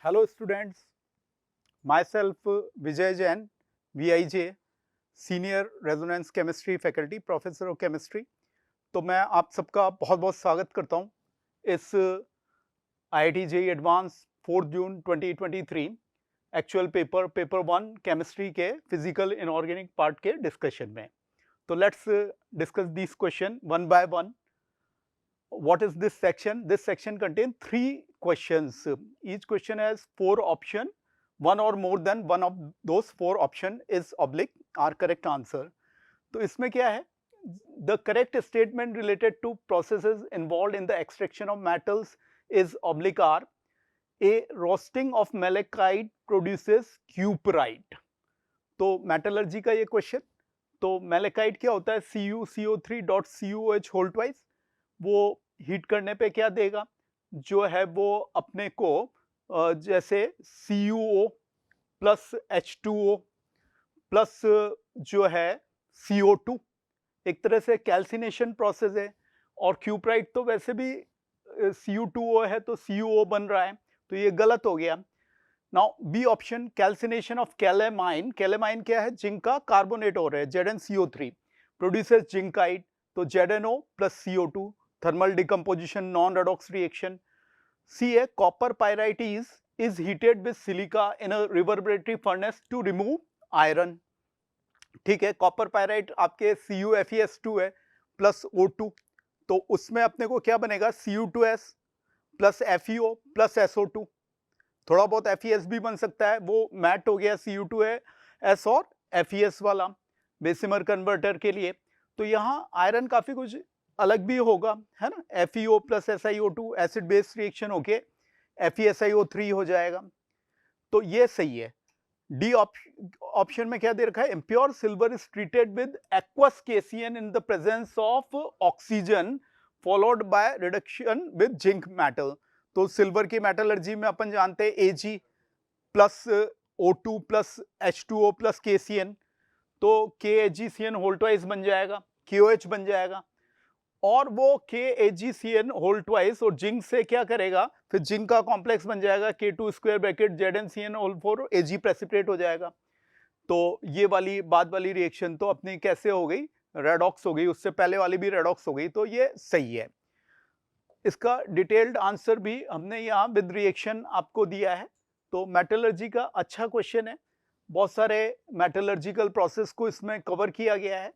Hello students, myself Vijay Jain, VIJ, Senior Resonance Chemistry Faculty, Professor of Chemistry। तो मैं आप सबका बहुत बहुत स्वागत करता हूँ इस IIT JEE एडवांस 4 जून 2023 एक्चुअल पेपर 1 केमिस्ट्री के फिजिकल इनऑर्गेनिक पार्ट के डिस्कशन में। तो let's discuss this question one by one. What is this section? This section contains 3 questions. Each question has 4 options. One or more than one of those 4 options is oblique are correct answer. तो इसमें क्या है? The correct statement related to processes involved in the extraction of metals is oblique are a roasting of malachite produces cuprite. तो metallurgy का ये question, तो malachite क्या होता है? CuCO3.CuOH होल ट्वाइस, वो हीट करने पे क्या देगा, जो है वो अपने को जैसे CuO प्लस H2O प्लस जो है CO2, एक तरह से कैल्सिनेशन प्रोसेस है। और क्यूप्राइट तो वैसे भी Cu2O है तो CuO बन रहा है, तो ये गलत हो गया। Now B option, calcination of calamine. Calamine क्या है? जिंक का कार्बोनेट हो रहा है, ZnCO3 प्रोड्यूसेस जिंकाइट, तो ZnO plus CO2, thermal decomposition non-redox reaction. C है copper pyrite is heated with silica in a reverberatory furnace to remove iron. ठीक है, कॉपर पायराइट आपके CuFeS2 है प्लस O2, तो उसमें अपने को क्या बनेगा? Cu2S plus FeO plus SO2, थोड़ा बहुत FeS भी बन सकता है, वो मैट हो गया Cu2S और FeS वाला बेसिमर कन्वर्टर के लिए। तो यहाँ आयरन काफी कुछ अलग भी होगा, है ना? FeO plus SiO2 acid base reaction होके FeSiO3 हो जाएगा, तो ये सही है। डी ऑप्शन में क्या दे रखा है? Impure silver is treated with aqueous KCN in the presence of oxygen followed by reduction with zinc metal. तो सिल्वर की मेटलर्जी में अपन जानते हैं Ag plus O2 plus H2O plus KCN, तो KAgCN होल ट्वाइस बन जाएगा, KOH बन जाएगा, और वो KAgCN होल ट्वाइस और जिंक से क्या करेगा? फिर जिंक का कॉम्प्लेक्स बन जाएगा K2 square bracket ZnCN whole 4 Ag precipitate हो जाएगा। तो ये वाली बाद वाली रिएक्शन तो अपनी कैसे हो गई? रेडॉक्स हो गई, उससे पहले वाली भी रेडॉक्स हो गई, तो ये सही है। इसका डिटेल्ड आंसर भी हमने यहाँ विद रिएक्शन आपको दिया है। तो मेटलर्जी का अच्छा क्वेश्चन है, बहुत सारे मेटलर्जिकल प्रोसेस को इसमें कवर किया गया है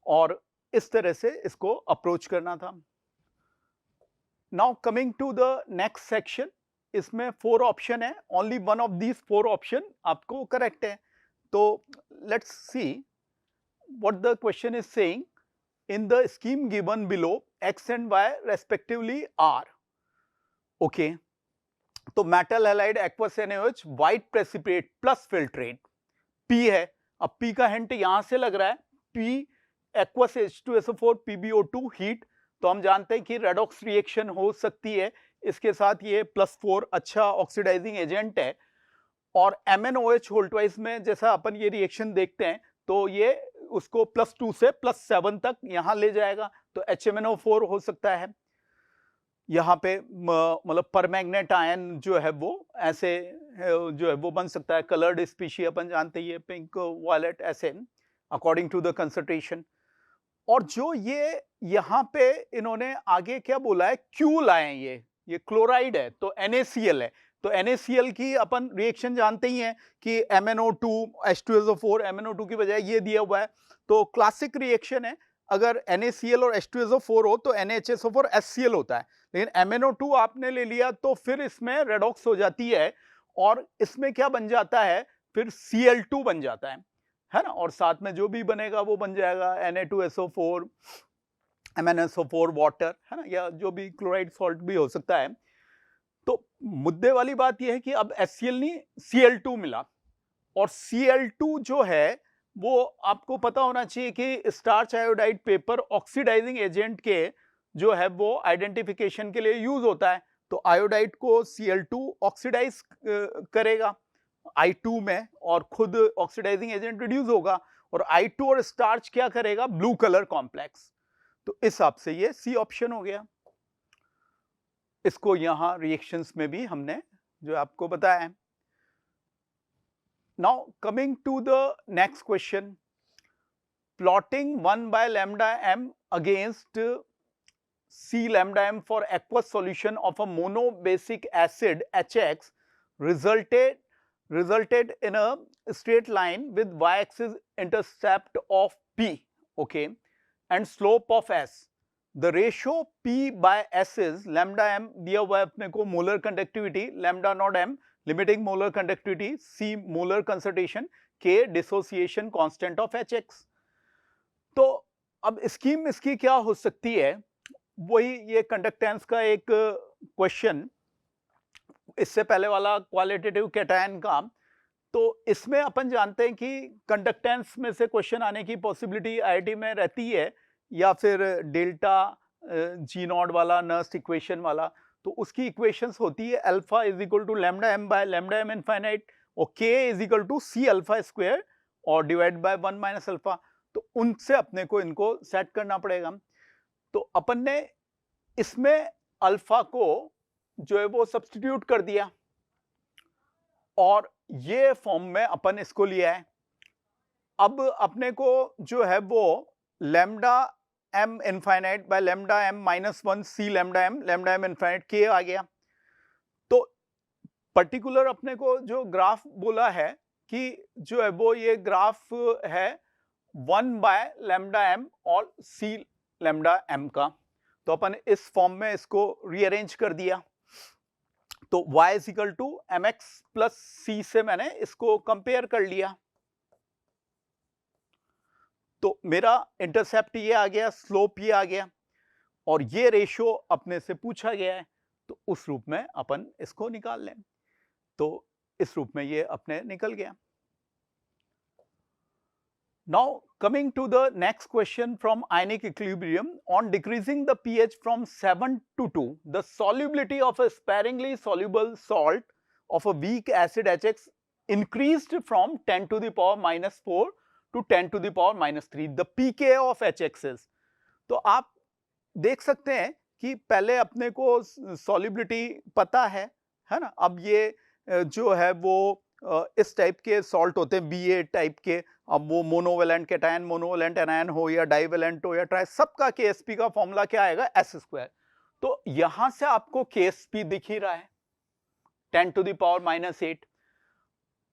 और इस तरह से इसको अप्रोच करना था। Now coming to the next section, इसमें 4 ऑप्शन है, only one of these 4 option आपको करेक्ट है। तो let's see what the question is saying. In the scheme given below x and y respectively are. Okay, तो metal halide aqueous NaOH white precipitate plus filtrate P है। अब P का hint यहां से लग रहा है, P aqueous H2SO4 PbO2 heat, तो हम जानते हैं कि रेडॉक्स रिएक्शन हो सकती है, इसके साथ ये +4 अच्छा ऑक्सीडाइजिंग एजेंट है। और MnOH होल ट्वाइस में जैसा अपन ये रिएक्शन देखते हैं, तो ये उसको +2 से +7 तक यहां ले जाएगा, तो HMnO4 हो सकता है। यहाँ पे मतलब परमैग्नेट आयन जो है वो ऐसे जो है वो बन सकता है, कलर्ड स्पीशी अपन जानते हैं, पिंक वायलेट ऐसे अकॉर्डिंग टू द कंसंट्रेशन। और जो ये यहाँ पे इन्होंने आगे क्या बोला है, क्यू लाए हैं, ये क्लोराइड है, तो NaCl है, तो NaCl की अपन रिएक्शन जानते ही हैं कि MnO2 H2SO4 MnO2 की बजाय ये दिया हुआ है, तो क्लासिक रिएक्शन है। अगर NaCl और H2SO4 हो तो NaHSO4 HCl होता है, लेकिन MnO2 आपने ले लिया तो फिर इसमें रेडॉक्स हो जाती है और इसमें क्या बन जाता है, फिर Cl2 बन जाता है ना, और साथ में जो भी बनेगा वो बन जाएगा Na2SO4 MnSO4 वाटर, है ना, या जो भी क्लोराइड सॉल्ट भी हो सकता है। तो मुद्दे वाली बात यह है कि अब HCl नहीं Cl2 मिला, और Cl2 जो है वो आपको पता होना चाहिए कि starch iodide paper oxidising agent के जो है वो आइडेंटिफिकेशन के लिए यूज होता है, तो आयोडाइड को Cl2 ऑक्सीडाइज करेगा I2 में और खुद ऑक्सीडाइजिंग एजेंट रिड्यूस होगा, और I2 और स्टार्च क्या करेगा? Blue colour complex. तो इस हिसाब से ये सी ऑप्शन हो गया। इसको यहां रिएक्शंस में भी हमने जो आपको बताया है। Now coming to the next question, plotting 1 by lambda m against C lambda m for aqueous solution of a monobasic acid HX resulted in a straight line with y-axis intercept of P, okay, and slope of S. The ratio P by S is lambda m दिया हुआ है अपने को, molar conductivity lambda naught m, limiting molar conductivity, C molar concentration, K dissociation constant of HX. तो अब scheme इसकी क्या हो सकती है, वही ये कंडक्टेंस का एक क्वेश्चन, इससे पहले वाला क्वालिटेटिव कैटायन का। तो इसमें अपन जानते हैं कि कंडक्टेंस में से क्वेश्चन आने की पॉसिबिलिटी आईआईटी में रहती है, या फिर डेल्टा जी नॉट वाला नर्स्ट इक्वेशन वाला। तो उसकी इक्वेशंस होती है alpha is equal to lambda M by lambda M infinite, और K is equal to C alpha square और डिवाइड बाय 1 माइनस अल्फा। तो उनसे अपने को इनको सेट करना पड़ेगा। तो अपन ने इसमें अल्फा को जो है वो सब्स्टिट्यूट कर दिया, और ये फॉर्म में अपन इसको लिया है। अब अपने को जो है वो lambda M infinite by lambda M minus 1 C lambda M infinite के आ गया। तो पर्टिकुलर अपने को जो ग्राफ बोला है कि जो है वो ये ग्राफ है 1 बाय लैम्डा एम और सी लैम्डा एम का। तो अपन इस फॉर्म में इसको रीअरेंज कर दिया। तो y is equal to M X plus C से मैंने इसको कंपेयर कर लिया। तो मेरा इंटरसेप्ट ये आ गया, स्लोप ये आ गया, और ये रेशियो अपने से पूछा गया है, तो उस रूप में अपन इसको निकाल लें। तो इस रूप में ये अपने निकल गया। Now coming to the next question from ionic equilibrium, on decreasing the pH from 7 to 2, the solubility of a sparingly soluble salt of a weak acid HX increased from 10 to the power minus 4 to 10 to the power minus 3. The pK of HX is, तो आप देख सकते हैं कि पहले अपने को solubility पता है ना। अब ये जो है वो इस टाइप के सॉल्ट होते हैं, BA टाइप के। अब वो मोनोवेलेंट कैटायन, मोनोवेलेंट एनायन हो या डाइवेलेंट हो या ट्राई, सबका KSP का फॉर्मूला क्या आएगा, S स्क्वायर। तो यहां से आपको KSP दिख ही रहा है 10 टू द पावर माइनस 8।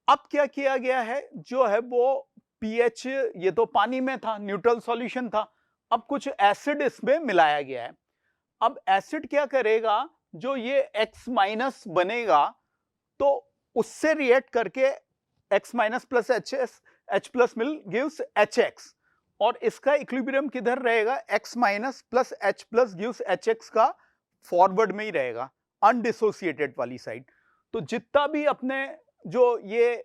अब क्या किया गया है, जो है वो pH, ये तो पानी में था, न्यूट्रल सॉल्यूशन था, अब कुछ एसिड इसमें मिलाया गया है। अब एसिड क्या करेगा, जो ये X माइनस बनेगा तो उससे रिएक्ट करके X minus plus H plus मिल गिव्स HX, और इसका इक्विलिब्रियम किधर रहेगा, X minus plus H plus gives HX का फॉरवर्ड में ही रहेगा, अनडिसोसिएटेड वाली साइड। तो जितना भी अपने जो ये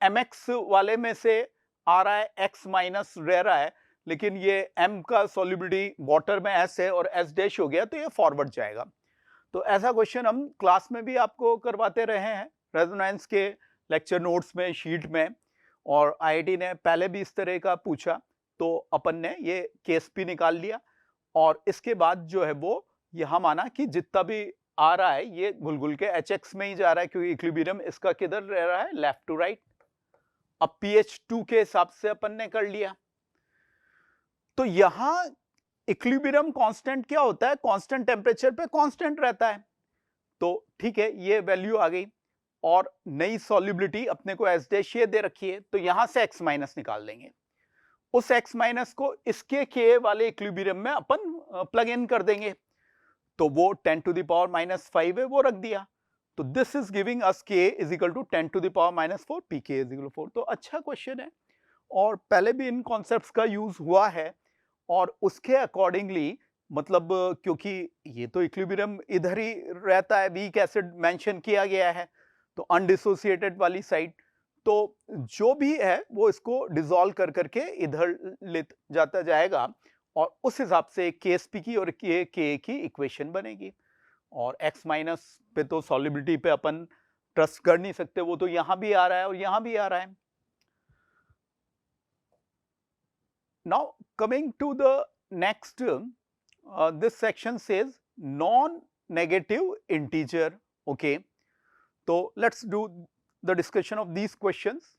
MX वाले में से आ रहा है, X माइनस रह रहा है, लेकिन ये M का सॉल्युबिलिटी वाटर में S है और S डैश हो गया, तो ये फॉरवर्ड जाएगा। तो ऐसा क्वेश्चन हम क्लास में भी आपको करवाते रहे हैं, रेजोनेंस के लेक्चर नोट्स में, शीट में, और आईआईटी ने पहले भी इस तरह का पूछा। तो अपन ने ये KSP निकाल लिया, और इसके बाद जो है वो यहाँ माना कि जितना भी आ रहा है ये घुल के HX में ही जा रहा है, क्योंकि इक्विलिब्रियम इसका किधर रह रहा है, लेफ्ट टू राइट। अब pH 2 के हिसाब से अपन ने कर लिया। तो यहाँ इक्विलिब्रियम कांस्टेंट क्या होता है, कांस्टेंट टेम्परेचर पे कांस्टेंट रहता है। तो ठीक है, ये वैल्यू आ गई, और नई सॉल्युबिलिटी अपने को S डैश ये दे रखी है। तो यहां से X माइनस निकाल देंगे, उस X माइनस को इसके K वाले इक्विलिब्रियम में अपन प्लग इन कर देंगे। तो वो 10 टू द पावर माइनस 5 है, वो रख दिया। तो this is giving us K is equal to 10 to the power minus 4, PK is equal to 4। तो अच्छा क्वेश्चन है, और पहले भी इन कॉन्सेप्ट्स का यूज हुआ है, और उसके अकॉर्डिंगली, मतलब क्योंकि ये तो इक्विलिब्रियम इधर ही रहता है, वीक एसिड मेंशन किया गया है, तो अनडिसोसिएटेड वाली साइड, तो जो भी है वो इसको डिसॉल्व कर करके इधर ले जाता जाएगा, और उस हिसाब से KSP की और K की इक्वेशन बनेगी। और X माइनस पे तो सॉल्युबिलिटी पे अपन ट्रस्ट कर नहीं सकते, वो तो यहां भी आ रहा है और यहां भी आ रहा है। Now coming to the next, this section says non-negative integer, okay. तो let's do the discussion of these questions.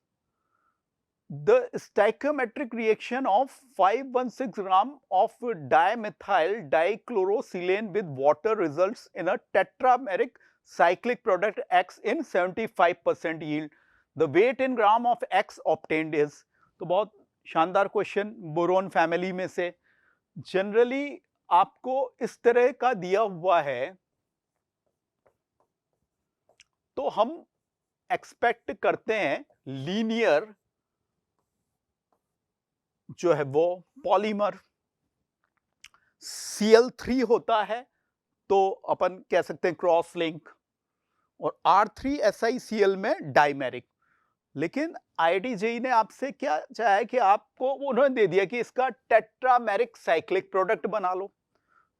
The stoichiometric reaction of 516 gram of dimethyl dichlorosilane with water results in a tetrameric cyclic product X in 75% yield. The weight in gram of X obtained is. तो बहुत शानदार question boron family में से. Generally आपको इस तरह का दिया हुआ है तो हम एक्सपेक्ट करते हैं लीनियर जो है वो पॉलीमर. Cl3 होता है तो अपन कह सकते हैं क्रॉस लिंक, और R3SiCl में डाइमेरिक. लेकिन IIT-JEE ने आपसे क्या चाहा है कि आपको उन्होंने दे दिया कि इसका टेट्रामेरिक साइक्लिक प्रोडक्ट बना लो.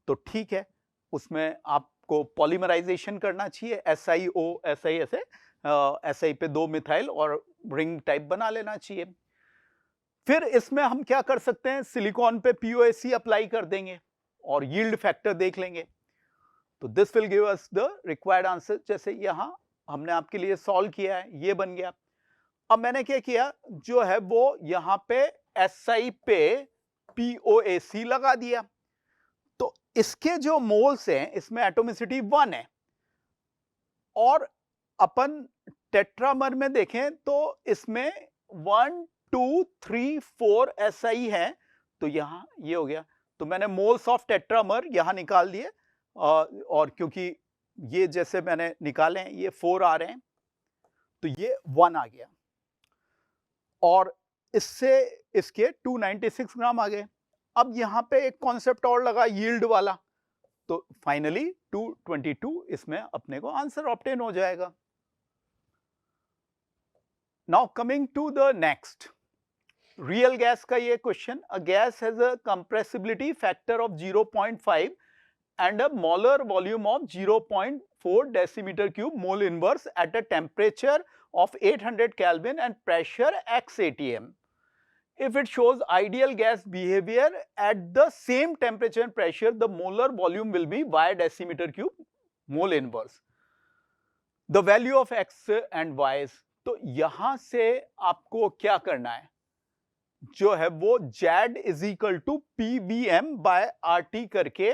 तो ठीक है, उसमें आपको पॉलीमराइजेशन करना चाहिए. SiO Si ऐसे Si पे 2 मिथाइल और रिंग टाइप बना लेना चाहिए. फिर इसमें हम क्या कर सकते हैं, सिलिकॉन पे POAC अप्लाई कर देंगे और यील्ड फैक्टर देख लेंगे. तो this will give us the required answer. जैसे यहां हमने आपके लिए सॉल्व किया है, ये बन गया. अब मैंने क्या किया, जो है वो यहां पे Si पे POAC लगा दिया. तो इसके जो मोल्स हैं इसमें एटोमिसिटी 1 है, और अपन टेट्रामर में देखें तो इसमें 1 2 3 4 Si है. तो यहां ये हो गया. तो मैंने मोल्स ऑफ टेट्रामर यहां निकाल दिए, और क्योंकि ये जैसे मैंने निकाले हैं ये 4 आ रहे हैं तो ये 1 आ गया, और इससे इसके 296 ग्राम आ गए. अब यहां पे एक कॉन्सेप्ट और लगा यील्ड वाला, तो फाइनली 222 इसमें अपने को आंसर ऑब्टेन हो जाएगा. Now coming to the next, real gas का ये question. A gas has a compressibility factor of 0.5 and a molar volume of 0.4 decimeter cube mole inverse at a temperature of 800 Kelvin and pressure x atm. If it shows ideal gas behavior at the same temperature and pressure, the molar volume will be y decimeter cube mole inverse. The value of x and y's. तो यहां से आपको क्या करना है, जो है वो Z is equal to PVM by RT करके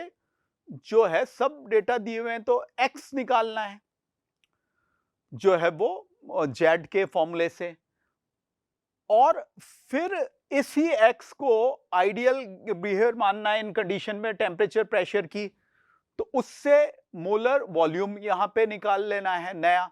जो है सब डेटा दिए हुए हैं तो x निकालना है, जो है वो Z के फॉर्मूले से, और फिर इसी x को आइडियल बिहेवियर मानना है इन कंडीशन में टेम्परेचर प्रेशर की. तो उससे मोलर वॉल्यूम यहां पे निकाल लेना है नया,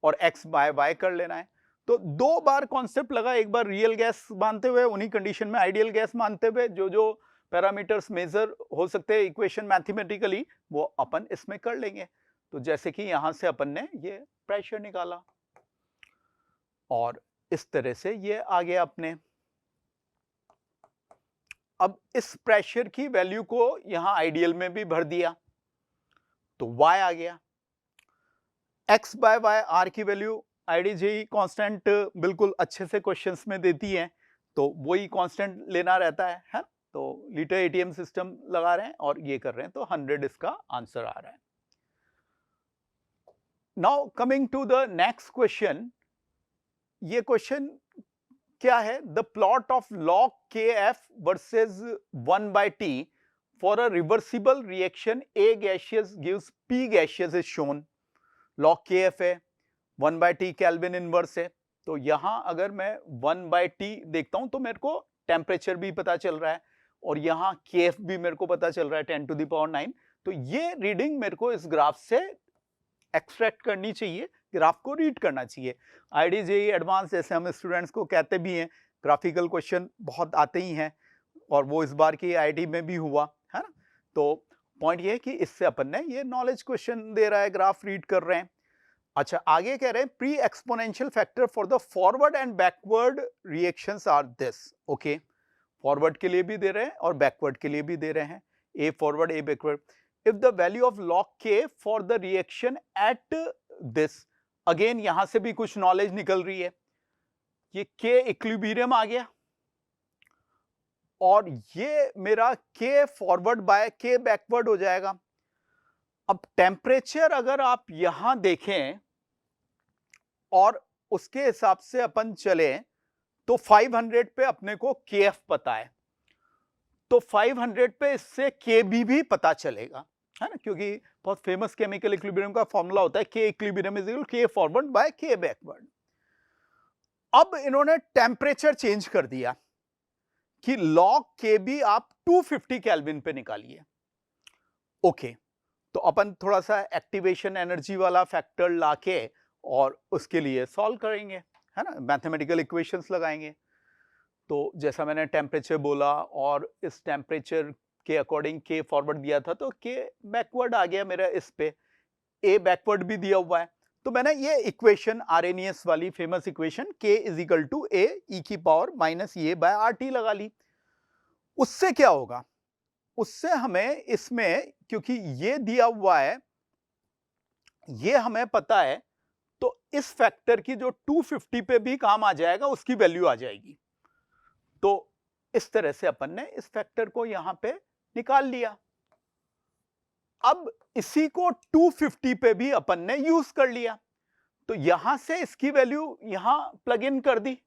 और x बाय y कर लेना है. तो 2 बार कॉन्सेप्ट लगा, एक बार रियल गैस मानते हुए, उन्हीं कंडीशन में आइडियल गैस मानते हुए जो जो पैरामीटर्स मेजर हो सकते हैं इक्वेशन मैथमेटिकली वो अपन इसमें कर लेंगे. तो जैसे कि यहां से अपन ने ये प्रेशर निकाला और इस तरह से ये आ गया अपने. अब इस प्रेशर की वैल्यू को यहां आइडियल में भी भर दिया तो y आ गया. x बाय y r की वैल्यू IIT-JEE कांस्टेंट बिल्कुल अच्छे से क्वेश्चंस में देती है, तो वही कांस्टेंट लेना रहता है. तो लीटर एटीएम सिस्टम लगा रहे हैं और ये कर रहे हैं, तो 100 इसका आंसर आ रहा है. Now coming to the next question. ये क्वेश्चन क्या है, the plot of log kf versus 1/t for a reversible reaction A gaseous gives P gaseous is shown. log kf है, 1/t केल्विन इनवर्स है. तो यहां अगर मैं 1/t देखता हूं तो मेरे को टेम्परेचर भी पता चल रहा है, और यहाँ kf भी मेरे को पता चल रहा है 10 to the power 9. तो ये रीडिंग मेरे को इस ग्राफ से एक्सट्रैक्ट करनी चाहिए, ग्राफ को रीड करना चाहिए. IIT-JEE एडवांस जैसे हम स्टूडेंट्स को कहते भी हैं, ग्राफिकल क्वेश्चन बहुत आते ही हैं, और वो इस बार की IIT में भी हुआ है ना. तो पॉइंट ये है कि इससे अपन ने ये नॉलेज क्वेश्चन दे रहा है, ग्राफ रीड कर रहे हैं. अच्छा, आगे कह रहे हैं pre exponential factor for the forward and backward reactions are this. Okay, forward के लिए भी दे रहे हैं और बैकवर्ड के लिए भी दे रहे हैं, a forward a backward. If the value of log k for the reaction at this, again यहां से भी कुछ नॉलेज निकल रही है. ये k इक्विलिब्रियम आ गया, और ये मेरा k forward bye k backward हो जाएगा. अब टेम्परेचर अगर आप यहां देखें और उसके हिसाब से अपन चले तो 500 पे अपने को KF पता है, तो 500 पे इससे KB भी पता चलेगा, है ना, क्योंकि बहुत फेमस केमिकल इक्विलिब्रियम का फॉर्मूला होता है K equilibrium is equal K forward bye K backward. अब इन्होंने टेम्परेचर चेंज कर दिया कि log KB आप 250 केल्विन पे निकालिए। ओके, तो अपन थोड़ा सा एक्टिवेशन एनर्जी वाला फैक्टर लाके और उसके लिए सॉल्व करेंगे, है ना, मैथमेटिकल इक्वेशंस लगाएंगे। तो जैसा मैंने टेम्परेचर बोला और इस टेम्परेचर के अकॉर्डिंग K फॉरवर्ड दिया था, तो K बैकवर्ड आ गया मेरा इस पे, A बैकवर्ड भी दिया हुआ है, तो मैंने ये इक्वेशन आरएनएस वाली famous equation K is equal to A e की power minus A by RT लगा ली। उससे क्या होगा, उससे हमें इसमें, क्योंकि ये दिया हुआ है, ये हमें पता है, तो इस फैक्टर की जो 250 पे भी काम आ जाएगा उसकी वैल्यू आ जाएगी। तो इस तरह से अपन ने इस फैक्टर को यहां पे निकाल लिया। अब इसी को 250 पे भी अपन ने यूज कर लिया, तो यहां से इसकी वैल्यू यहां प्लग इन कर दी,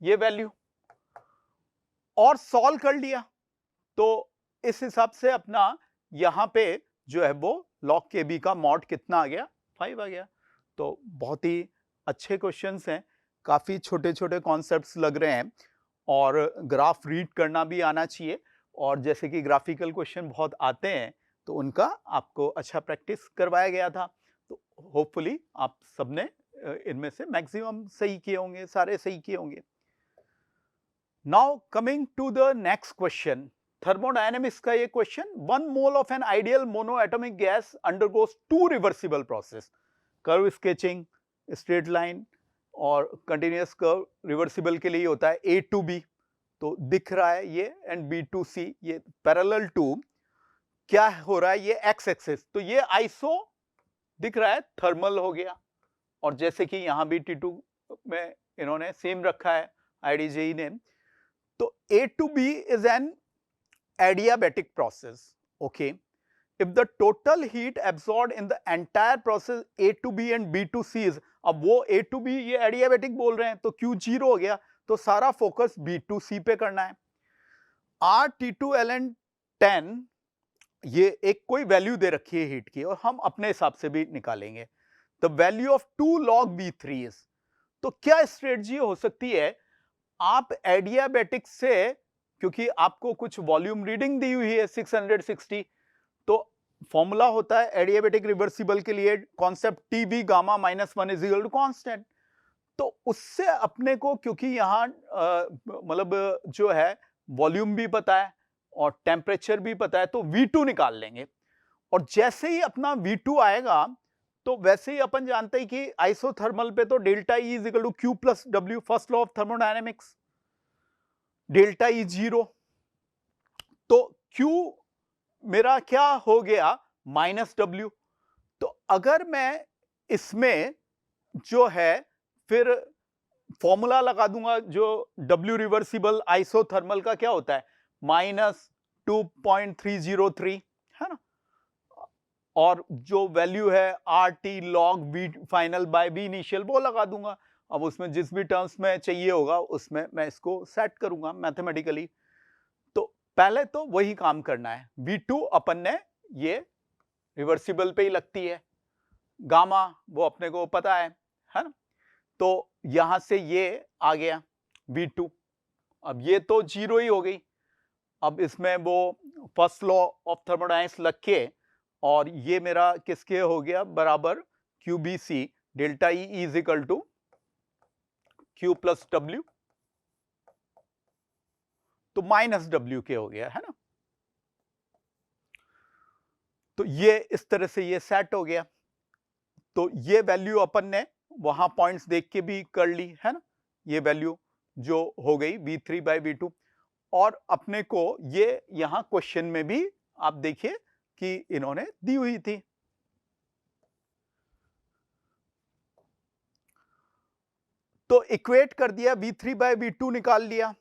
ये वैल्यू, और सॉल्व कर लिया। तो इस हिसाब से अपना यहां पे जो है वो log KB का मॉड कितना आ गया, 5 आ गया। तो बहुत ही अच्छे क्वेश्चंस हैं, काफी छोटे छोटे कॉन्सेप्ट्स लग रहे हैं, और ग्राफ रीड करना भी आना चाहिए, और जैसे कि ग्राफिकल क्वेश्चन बहुत आते हैं तो उनका आपको अच्छा प्रैक्टिस करवाया गया था। तो होपफुली आप सबने इनमें से मैक्सिमम सही किए होंगे, सारे सही किए होंगे। Now coming to the next question, thermodynamics का ये question, 1 mole of an ideal monoatomic gas undergoes 2 reversible process, curve sketching, straight line और कंटिन्यूअस कर्व। रिवर्सिबल के लिए होता है A to B, तो दिख रहा है ये, एंड B to C, ये पैरेलल टू क्या हो रहा है, ये एक्स एक्सिस, तो ये आइसो दिख रहा है, थर्मल हो गया। और जैसे कि यहां भी T2 में इन्होंने सेम रखा है IDJE ने, तो A to B is an adiabatic process, okay, if the total heat absorbed in the entire process A to B and B to C is, अब वो A to B ये adiabatic बोल रहे हैं, तो Q 0 हो गया, तो सारा फोकस B to C पे करना है। RT2ln 10, ये एक कोई वैल्यू दे रखी है हीट की, और हम अपने हिसाब से भी निकालेंगे। The value of 2 log B3 is, तो क्या स्ट्रेटजी हो सकती है, आप एडियाबेटिक से, क्योंकि आपको कुछ वॉल्यूम रीडिंग दी हुई है 660, तो फॉर्मूला होता है एडियाबेटिक रिवर्सिबल के लिए, concept TB gamma -1 is equal to constant. तो उससे अपने को, क्योंकि यहां मतलब जो है वॉल्यूम भी पता है और टेम्परेचर भी पता है, तो V2 निकाल लेंगे, और जैसे ही अपना V2 आएगा, तो वैसे ही अपन जानते हैं कि आइसोथर्मल पे तो delta E is equal to Q plus W, first law of thermodynamics, delta E 0, तो Q मेरा क्या हो गया, -W। तो अगर मैं इसमें जो है फिर फॉर्मूला लगा दूंगा, जो W रिवर्सिबल आइसोथर्मल का क्या होता है, -2.303, है ना, और जो वैल्यू है RT log V final by V initial वो लगा दूंगा। अब उसमें जिस भी टर्म्स में चाहिए होगा उसमें मैं इसको सेट करूंगा मैथमेटिकली। तो पहले तो वही काम करना है, V2 अपन ने ये रिवर्सिबल पे ही लगती है, गामा वो अपने को पता है ना, तो यहां से ये आ गया V2, अब ये तो 0 ही हो गई। अब इसमें वो फर्स्ट लॉ ऑफ थर्मोडायनेमिक्स लग के, और ये मेरा किसके हो गया, बराबर QBC, delta E is equal to Q plus W, तो -W के हो गया, है ना। तो ये इस तरह से ये सेट हो गया। तो ये वैल्यू अपन ने वहां पॉइंट्स देख के भी कर ली, है ना, ये वैल्यू जो हो गई V3 बाई V2, और अपने को ये यहां क्वेश्चन में भी आप देखिए कि इन्होंने दी हुई थी। तो इक्वेट कर दिया, V3 बाई V2 निकाल लिया,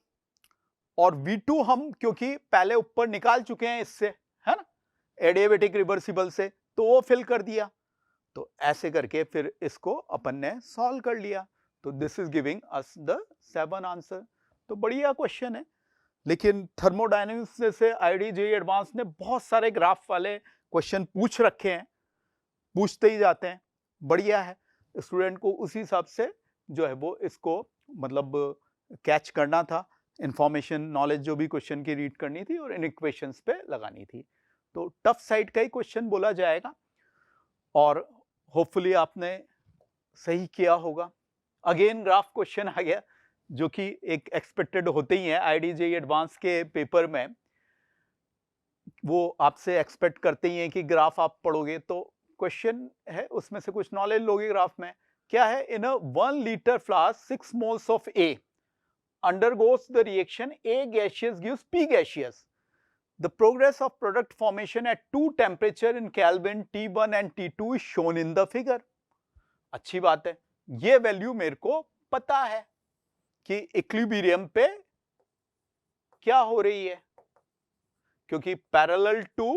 और V2 हम क्योंकि पहले ऊपर निकाल चुके हैं इससे, है ना, एडियाबेटिक रिवर्सिबल से, तो वो फिल कर दिया। तो ऐसे करके फिर इसको अपन ने सॉल्व कर लिया। तो this is giving us the 7 answer. तो बढ़िया क्वेश्चन है, लेकिन थर्मोडायनेमिक्स से आईडीजेई एडवांस ने बहुत सारे ग्राफ वाले क्वेश्चन पूछ रखे हैं, पूछते ही जाते हैं। बढ़िया है, स्टूडेंट को उसी हिसाब से जो है वो इसको मतलब कैच करना था, इंफॉर्मेशन नॉलेज जो भी क्वेश्चन की रीड करनी थी और इन इक्वेशंस पे लगानी थी। तो टफ साइड का ही क्वेश्चन बोला जाएगा और होपफुली आपने सही किया होगा। अगेन ग्राफ क्वेश्चन आ गया जो कि एक एक्सपेक्टेड होते ही है आईडीजेई एडवांस के पेपर में, वो आपसे एक्सपेक्ट करते ही हैं कि ग्राफ आप पढ़ोगे, तो क्वेश्चन है उसमें से कुछ नॉलेज लोगे ग्राफ में। क्या है, इन अ 1 litre flask 6 moles of A undergoes the reaction A gaseous gives P gaseous. The progress of product formation at 2 temperature in Kelvin T1 and T2 is shown in the figure. अच्छी बात है, ये value मेरे को पता है कि equilibrium पे क्या हो रही है, क्योंकि पैरेलल टू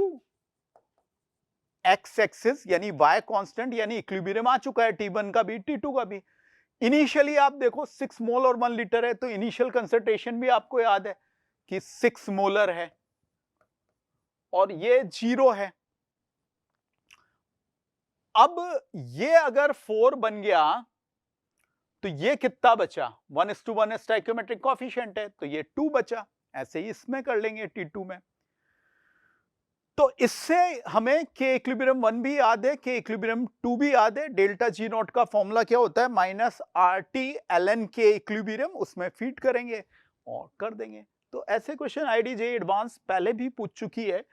एक्स एक्सिस यानी y कांस्टेंट यानी इक्विलिब्रियम आ चुका है, T1 का भी T2 का भी। इनिशियली आप देखो 6 मोल और 1 लीटर है, तो इनिशियल कंसंट्रेशन भी आपको याद है कि 6 मोलर है और ये 0 है। अब ये अगर 4 बन गया तो ये कितना बचा, 1:1 स्टोइकियोमेट्रिक कोएफिशिएंट है, तो ये 2 बचा। ऐसे ही इसमें कर लेंगे T2 में। तो इससे हमें के इक्विलिब्रियम 1 भी याद है, के इक्विलिब्रियम 2 भी याद है। डेल्टा जी नॉट का फॉर्मूला क्या होता है, -RT ln के इक्विलिब्रियम, उसमें फीड करेंगे और कर देंगे। तो ऐसे क्वेश्चन आईडीजेई एडवांस पहले भी पूछ चुकी है।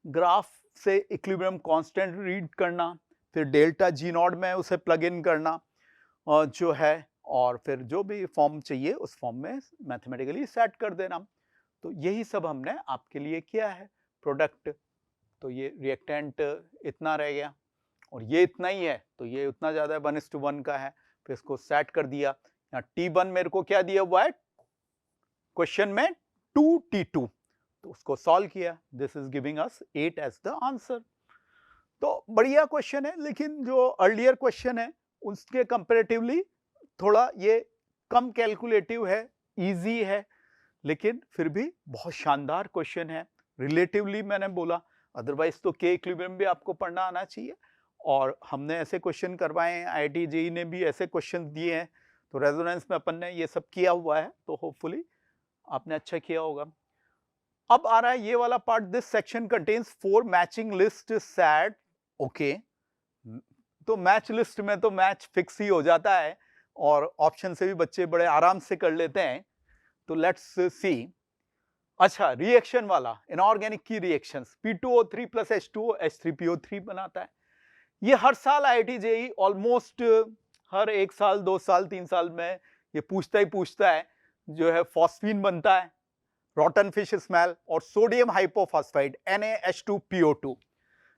ग्राफ से इक्विलिब्रियम कांस्टेंट रीड करना, फिर डेल्टा जी नॉट में उसे प्लग इन करना जो है, और फिर जो भी फॉर्म चाहिए उस फॉर्म में मैथमेटिकली सेट कर देना। तो यही सब हमने आपके लिए किया है। प्रोडक्ट, तो ये रिएक्टेंट इतना रह गया और ये इतना ही है, तो ये उतना ज़्यादा है, 1:1 का है, फिर इसको सेट कर दिया। यहाँ T1 मेरे को क्या दिया हुआ है क्वेश्चन में, 2T2, तो उसको सॉल्व किया। This is giving us 8 as the answer. तो बढ़िया क्वेश्चन है, लेकिन जो अर्लियर क्वेश्चन है उसके कंपेरेटिवली थोड़ा ये कम कैलकुलेटिव है, इजी है, लेकिन फिर भी बहुत शानदार क्वेश्चन है रिलेटिवली, मैंने बोला। अदरवाइज तो के इक्विलिब्रियम भी आपको पढ़ना आना चाहिए, और हमने ऐसे क्वेश्चन करवाए हैं, आईआईटी जेईई ने भी ऐसे क्वेश्चन दिए हैं, तो रेजोनेंस में अपन ने ये सब किया हुआ है, तो होपफुली आपने अच्छा किया होगा। अब आ रहा है ये वाला part, this section contains 4 matching list set. Okay, तो मैच लिस्ट में तो मैच फिक्स ही हो जाता है और ऑप्शन से भी बच्चे बड़े आराम से कर लेते हैं। तो लेट्स सी। अच्छा, रिएक्शन वाला, इनऑर्गेनिक की reactions, P2O3 plus H2O H3PO3 बनाता है। ये हर साल आईआईटी जेईई ऑलमोस्ट हर 1 साल 2 साल 3 साल में ये पूछता ही पूछता है, जो है फॉस्फीन बनता है, रॉटन फिश स्मेल, और sodium hypophosphite NaH2PO2।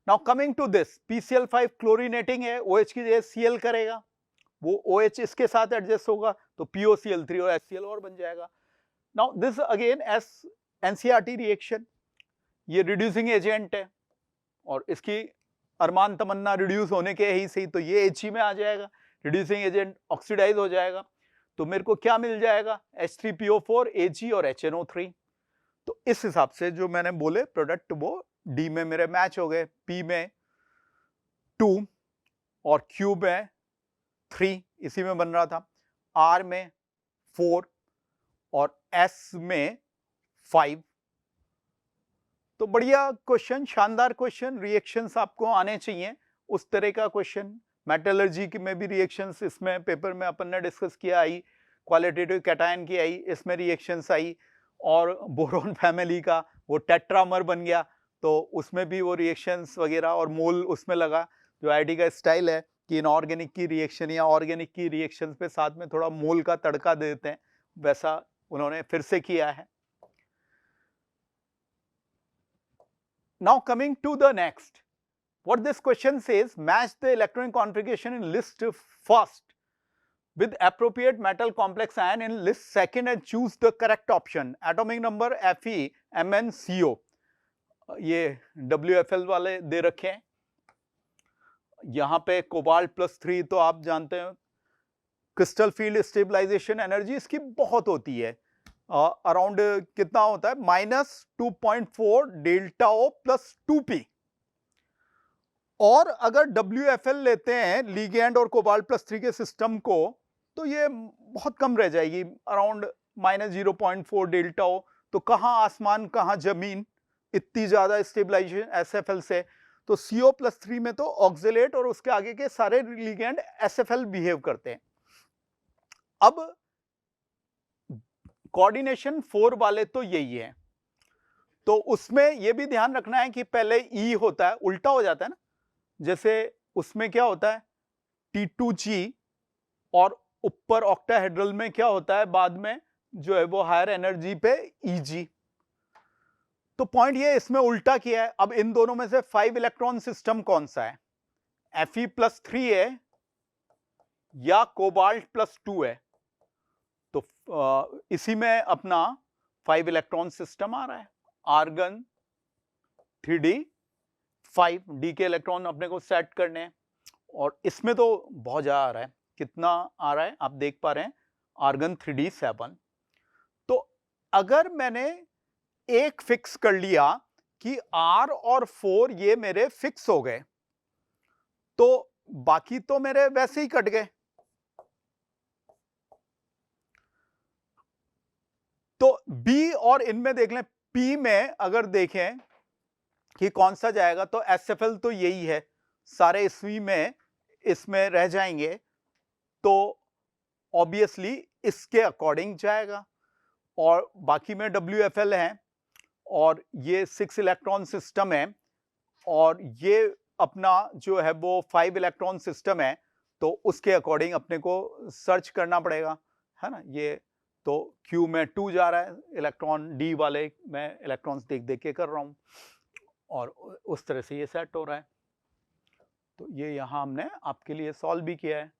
Now coming to this, PCl5 chlorinating है, OH की जगह Cl करेगा, वो OH इसके साथ एडजस्ट होगा तो POCl3 और HCl और बन जाएगा। Now this again S NCERT reaction, ये रिड्यूसिंग एजेंट है और इसकी अरमान तमन्ना रिड्यूस होने के ही सही, तो ये He में आ जाएगा, रिड्यूसिंग एजेंट ऑक्सीडाइज हो जाएगा, तो मेरे को क्या मिल जाएगा, H3PO4 Ag और HNO3। तो इस हिसाब से जो मैंने बोले प्रोडक्ट वो D में मेरे मैच हो गए, P में 2 और Q में 3 इसी में बन रहा था, R में 4 और S में 5। तो बढ़िया क्वेश्चन, शानदार क्वेश्चन, रिएक्शंस आपको आने चाहिए उस तरह का क्वेश्चन। मेटलर्जी में भी रिएक्शंस इसमें पेपर में अपन ने डिस्कस किया आई, क्वालिटेटिव कैटायन की आई, इसमें रिएक्शंस आई, और बोरोन फैमिली का वो टेट्रामर बन गया, तो उसमें भी वो रिएक्शंस वगैरह और मोल उसमें लगा। जो आईआईटी का स्टाइल है कि इनऑर्गेनिक की रिएक्शन या ऑर्गेनिक की रिएक्शंस पे साथ में थोड़ा मोल का तड़का दे देते हैं, वैसा उन्होंने फिर से किया है। Now coming to the next, what this question says, match the electron configuration in list first with appropriate metal complex ion in list second and choose the correct option. Atomic number Fe, Mn, Co, ये WFL वाले दे रखे हैं, यहाँ पे कोबाल्ट+3 तो आप जानते हैं क्रिस्टल फील्ड स्टेबलाइजेशन एनर्जी इसकी बहुत होती है, अराउंड कितना होता है -2.4 डेल्टा ओ प्लस 2p। और अगर WFL लेते हैं लिगेंड और कोबाल्ट+3 के सिस्टम को तो ये बहुत कम रह जाएगी, अराउंड -0.4 डेल्टा ओ। तो कहाँ आसमान कहाँ जमीन, इतनी ज्यादा स्टेबलाइजेशन SFL से। तो CO+3 में तो ऑक्सिलेट और उसके आगे के सारे लिगेंड SFL बिहेव करते हैं। अब कोऑर्डिनेशन 4 वाले तो यही है, तो उसमें यह भी ध्यान रखना है कि पहले E होता है, उल्टा हो जाता है ना, जैसे उसमें क्या होता है T2G और ऊपर ऑक्टाहेड्रल में क्या होता है बाद में जो है वो हायर एनर्जी पे EG। तो पॉइंट ये इसमें उल्टा किया है। अब इन दोनों में से 5 इलेक्ट्रॉन सिस्टम कौन सा है, Fe+3 है या कोबाल्ट+2 है। तो इसी में अपना 5 इलेक्ट्रॉन सिस्टम आ रहा है, आर्गन 3d5, डी के इलेक्ट्रॉन अपने को सेट करने हैं। और इसमें तो बहुत ज्यादा आ रहा है, कितना आ रहा है आप देख पा रहे हैं, आर्गन 3d7। तो अगर मैंने एक फिक्स कर लिया कि R और 4 ये मेरे फिक्स हो गए, तो बाकी तो मेरे वैसे ही कट गए। तो B और इनमें देख लें, P में अगर देखें कि कौन सा जाएगा तो SFL तो यही है, सारे इसमें रह जाएंगे, तो ऑब्वियसली इसके अकॉर्डिंग जाएगा। और बाकी में WFL है और ये 6 इलेक्ट्रॉन सिस्टम है और ये अपना जो है वो 5 इलेक्ट्रॉन सिस्टम है, तो उसके अकॉर्डिंग अपने को सर्च करना पड़ेगा, है ना। ये तो Q में 2 जा रहा है इलेक्ट्रॉन, D वाले मैं इलेक्ट्रॉन्स देख देख के कर रहा हूं और उस तरह से ये सेट हो रहा है। तो ये यहां हमने आपके लिए सॉल्व भी किया है।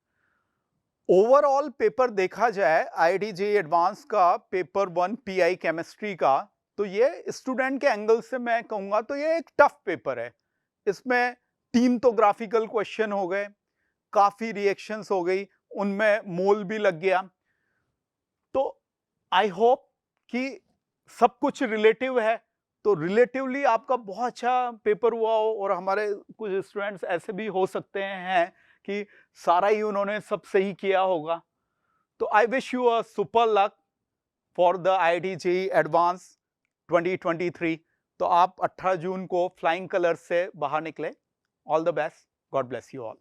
ओवरऑल पेपर देखा जाए IIT JEE एडवांस का पेपर 1 PI केमिस्ट्री का, तो ये स्टूडेंट के एंगल से मैं कहूंगा तो ये एक टफ पेपर है। इसमें 3 तो ग्राफिकल क्वेश्चन हो गए, काफी रिएक्शंस हो गई, उनमें मोल भी लग गया। तो आई होप कि सब कुछ रिलेटिव है, तो रिलेटिवली आपका बहुत अच्छा पेपर हुआ हो। और हमारे कुछ स्टूडेंट्स ऐसे भी हो सकते हैं कि सारा ही उन्होंने सब सही किया होगा। तो I wish you a super luck for the IIT JEE advance 2023। तो आप 18 जून को फ्लाइंग कलर्स से बाहर निकले। All the best, God bless you all.